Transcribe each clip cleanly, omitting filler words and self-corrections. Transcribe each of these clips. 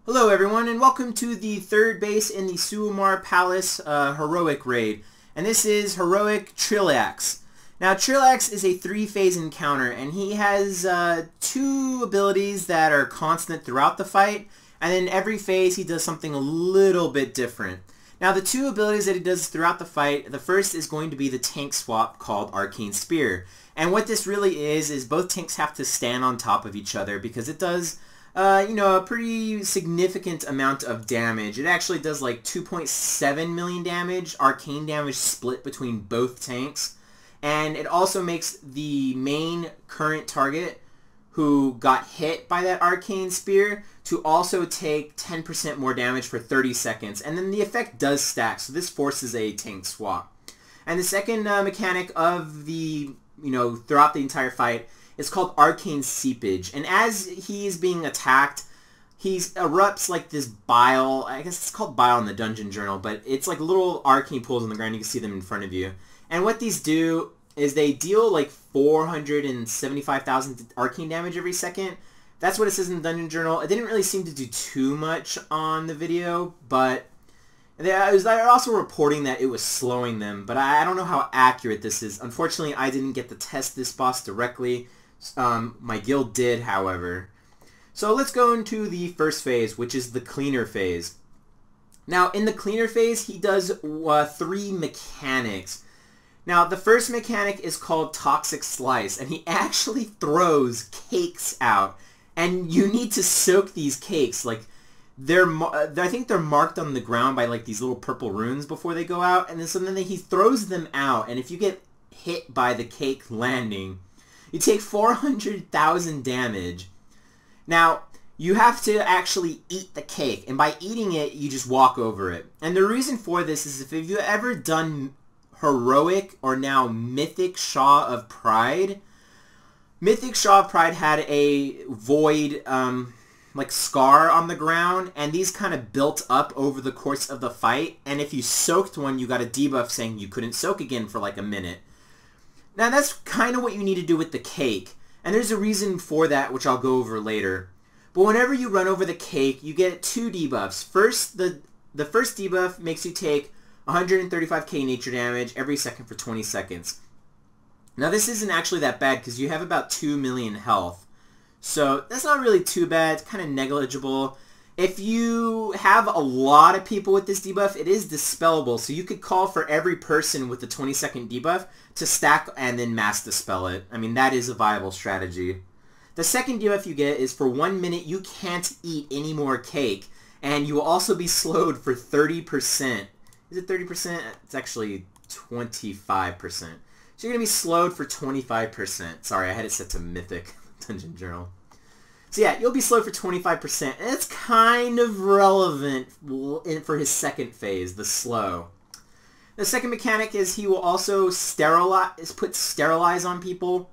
Hello everyone, and welcome to the third base in the Suumar Palace Heroic Raid. And this is Heroic Trilliax. Now Trilliax is a 3-phase encounter, and he has 2 abilities that are constant throughout the fight, and in every phase he does something a little bit different. Now the 2 abilities that he does throughout the fight, the first is going to be the tank swap called Arcane Spear. And what this really is both tanks have to stand on top of each other because it does a pretty significant amount of damage. It actually does like 2.7 million damage, arcane damage split between both tanks. And it also makes the main current target who got hit by that arcane spear to also take 10% more damage for 30 seconds. And then the effect does stack, so this forces a tank swap. And the second mechanic of the, throughout the entire fight, it's called Arcane Seepage, and as he is being attacked, he erupts like this bile. I guess it's called bile in the Dungeon Journal, but it's like little arcane pools on the ground. You can see them in front of you. And what these do is they deal like 475,000 arcane damage every second. That's what it says in the Dungeon Journal. It didn't really seem to do too much on the video, but they're also reporting that it was slowing them, but I don't know how accurate this is. Unfortunately, I didn't get to test this boss directly. My guild did, however. So let's go into the first phase, which is the cleaner phase. Now, in the cleaner phase, he does 3 mechanics. Now, the first mechanic is called Toxic Slice, and he actually throws cakes out. And you need to soak these cakes. Like, I think they're marked on the ground by like these little purple runes before they go out. And then he throws them out, and if you get hit by the cake landing, you take 400,000 damage. Now, you have to actually eat the cake, and by eating it, you just walk over it. And the reason for this is if you've ever done Heroic or now Mythic Shaw of Pride, Mythic Shaw of Pride had a void like scar on the ground, and these kind of built up over the course of the fight, and if you soaked one, you got a debuff saying you couldn't soak again for like a minute. Now that's kind of what you need to do with the cake, and there's a reason for that which I'll go over later. But whenever you run over the cake, you get 2 debuffs. First, the first debuff makes you take 135k nature damage every second for 20 seconds. Now this isn't actually that bad because you have about 2 million health. So that's not really too bad, it's kind of negligible. If you have a lot of people with this debuff, it is dispellable, so you could call for every person with the 20-second debuff to stack and then mass dispel it. I mean, that is a viable strategy. The second debuff you get is for 1 minute you can't eat any more cake, and you will also be slowed for 30%. Is it 30%? It's actually 25%. So you're going to be slowed for 25%. Sorry, I had it set to Mythic Dungeon Journal. So yeah, you'll be slowed for 25%, and it's kind of relevant for his second phase, the slow. The second mechanic is he will also put sterilize on people,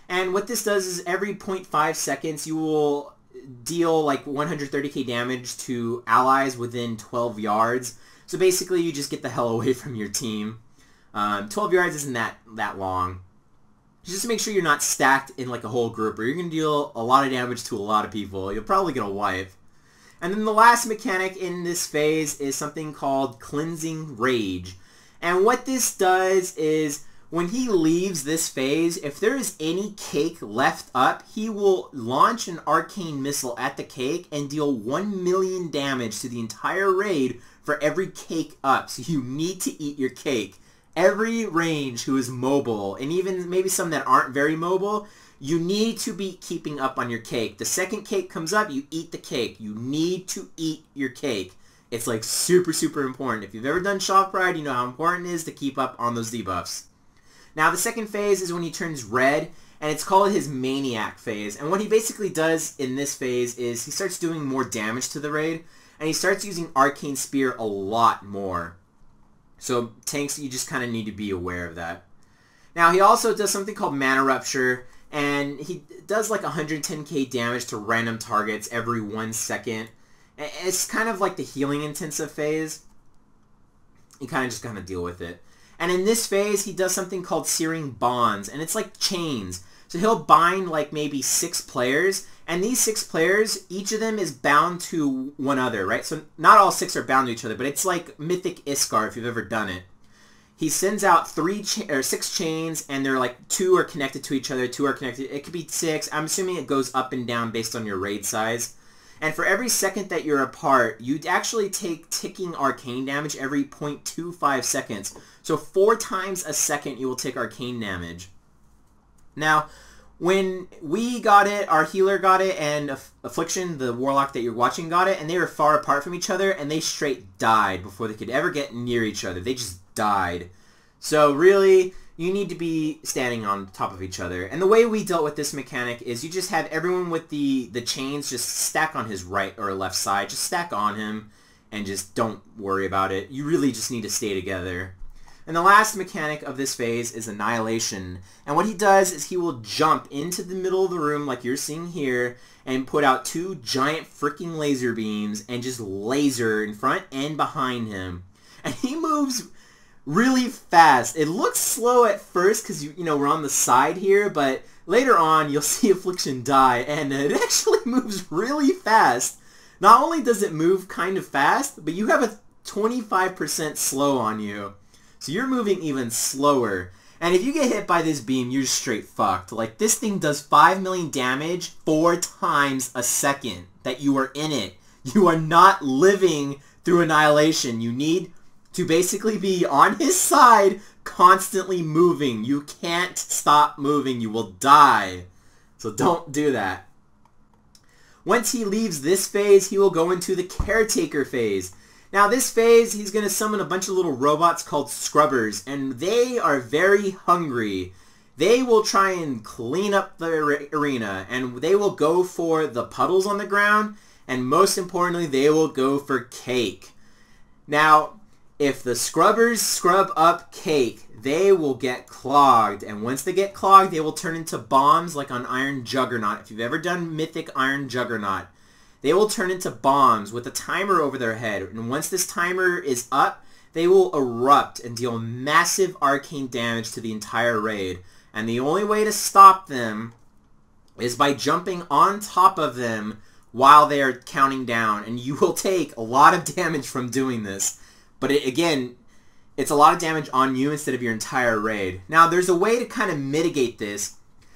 and what this does is every 0.5 seconds you will deal like 130k damage to allies within 12 yards. So basically you just get the hell away from your team. 12 yards isn't that long. Just make sure you're not stacked in like a whole group, or you're going to deal a lot of damage to a lot of people. You'll probably get a wipe. And then the last mechanic in this phase is something called Cleansing Rage. And what this does is when he leaves this phase, if there is any cake left up, he will launch an arcane missile at the cake and deal 1 million damage to the entire raid for every cake up. So you need to eat your cake. Every range who is mobile, and even maybe some that aren't very mobile, you need to be keeping up on your cake. The second cake comes up, you eat the cake. You need to eat your cake. It's like super, super important. If you've ever done Shaw of Pride, you know how important it is to keep up on those debuffs. Now the second phase is when he turns red, and it's called his Maniac phase. And what he basically does in this phase is he starts doing more damage to the raid, and he starts using Arcane Spear a lot more. So tanks, you just kind of need to be aware of that. Now he also does something called Mana Rupture, and he does like 110k damage to random targets every 1 second. It's kind of like the healing intensive phase. You kind of just deal with it. And in this phase, he does something called Searing Bonds, and it's like chains. So he'll bind like maybe 6 players, and these 6 players, each of them is bound to one other, right? So not all 6 are bound to each other, but it's like Mythic Iskar if you've ever done it. He sends out 6 chains, and they're like 2 are connected to each other, 2 are connected. It could be 6. I'm assuming it goes up and down based on your raid size. And for every second that you're apart, you actually take ticking arcane damage every 0.25 seconds. So 4 times a second you will take arcane damage. Now, when we got it, our healer got it, and Affliction, the warlock that you're watching, got it, and they were far apart from each other, and they straight died before they could ever get near each other. They just died. So really, you need to be standing on top of each other. And the way we dealt with this mechanic is you just have everyone with the chains just stack on his right or left side. Just stack on him and just don't worry about it. You really just need to stay together. And the last mechanic of this phase is Annihilation. And what he does is he will jump into the middle of the room like you're seeing here and put out 2 giant freaking laser beams and just laser in front and behind him. And he moves really fast. It looks slow at first because you know we're on the side here, but later on you'll see Affliction die, and it actually moves really fast. Not only does it move kind of fast, but you have a 25% slow on you. So you're moving even slower. And if you get hit by this beam, you're straight fucked. Like, this thing does 5 million damage 4 times a second that you are in it. You are not living through Annihilation. You need to basically be on his side, constantly moving. You can't stop moving. You will die. So don't do that. Once he leaves this phase, he will go into the Caretaker phase. Now this phase, he's going to summon a bunch of little robots called Scrubbers, and they are very hungry. They will try and clean up the arena, and they will go for the puddles on the ground, and most importantly, they will go for cake. Now, if the Scrubbers scrub up cake, they will get clogged, and once they get clogged, they will turn into bombs like on Iron Juggernaut. If you've ever done Mythic Iron Juggernaut, they will turn into bombs with a timer over their head, and once this timer is up, they will erupt and deal massive arcane damage to the entire raid. And the only way to stop them is by jumping on top of them while they are counting down, and you will take a lot of damage from doing this. But again, it's a lot of damage on you instead of your entire raid. Now, there's a way to kind of mitigate this.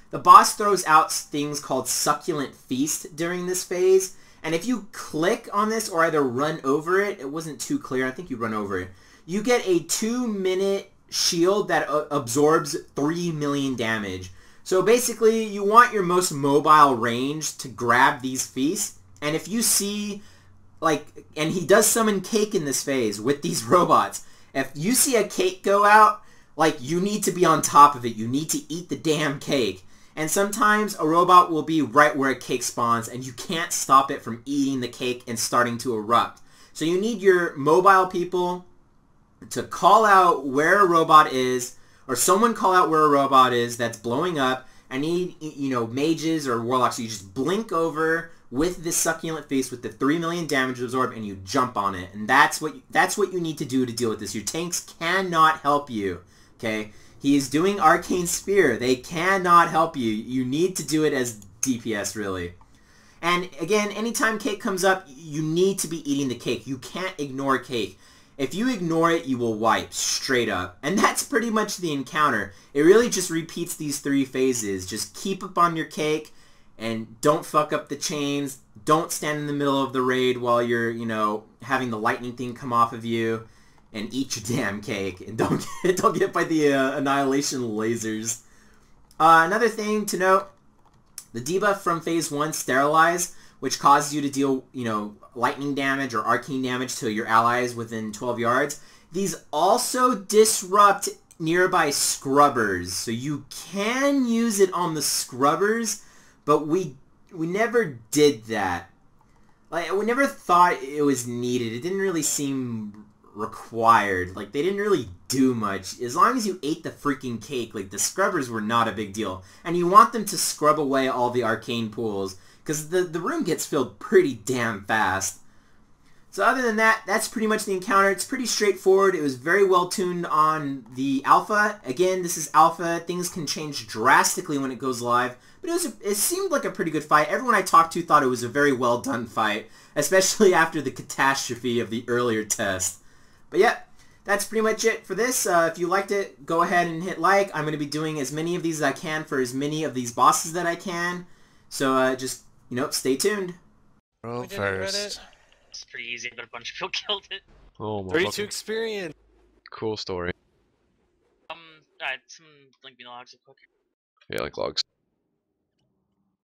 The boss throws out things called Succulent Feast during this phase, and if you click on this or either run over it, it wasn't too clear, I think you run over it, you get a 2-minute shield that absorbs 3 million damage. So basically, you want your most mobile range to grab these feasts, and if you see, like, and he does summon cake in this phase with these robots, if you see a cake go out, like, you need to be on top of it. You need to eat the damn cake. And sometimes a robot will be right where a cake spawns, and you can't stop it from eating the cake and starting to erupt. So you need your mobile people to call out where a robot is, or someone call out where a robot is that's blowing up. I need, you know, mages or warlocks. So you just blink over with this Succulent Feast with the 3 million damage absorb, and you jump on it. And that's what you need to do to deal with this. Your tanks cannot help you, okay? He is doing Arcane Spear. They cannot help you. You need to do it as DPS, really. And again, anytime cake comes up, you need to be eating the cake. You can't ignore cake. If you ignore it, you will wipe straight up. And that's pretty much the encounter. It really just repeats these 3 phases. Just keep up on your cake, and don't fuck up the chains. Don't stand in the middle of the raid while you're, you know, having the lightning thing come off of you. And eat your damn cake, and don't get hit by the Annihilation lasers. Another thing to note, the debuff from Phase 1, Sterilize, which causes you to deal, you know, lightning damage or arcane damage to your allies within 12 yards. These also disrupt nearby Scrubbers, so you can use it on the Scrubbers, but we never did that. Like, we never thought it was needed. It didn't really seem required. Like, they didn't really do much. As long as you ate the freaking cake, like, the Scrubbers were not a big deal. And you want them to scrub away all the arcane pools, because the room gets filled pretty damn fast. So other than that, that's pretty much the encounter. It's pretty straightforward. It was very well tuned on the alpha. Again, this is alpha. Things can change drastically when it goes live. But it seemed like a pretty good fight. Everyone I talked to thought it was a very well done fight, especially after the catastrophe of the earlier test. But yeah, that's pretty much it for this. If you liked it, go ahead and hit like. I'm going to be doing as many of these as I can for as many of these bosses that I can. So just, stay tuned. Well, We didn't regret first. It's pretty easy, but a bunch of people killed it. Oh, 32 experience. Cool story. Alright, some link me logs real quick. Yeah, like logs.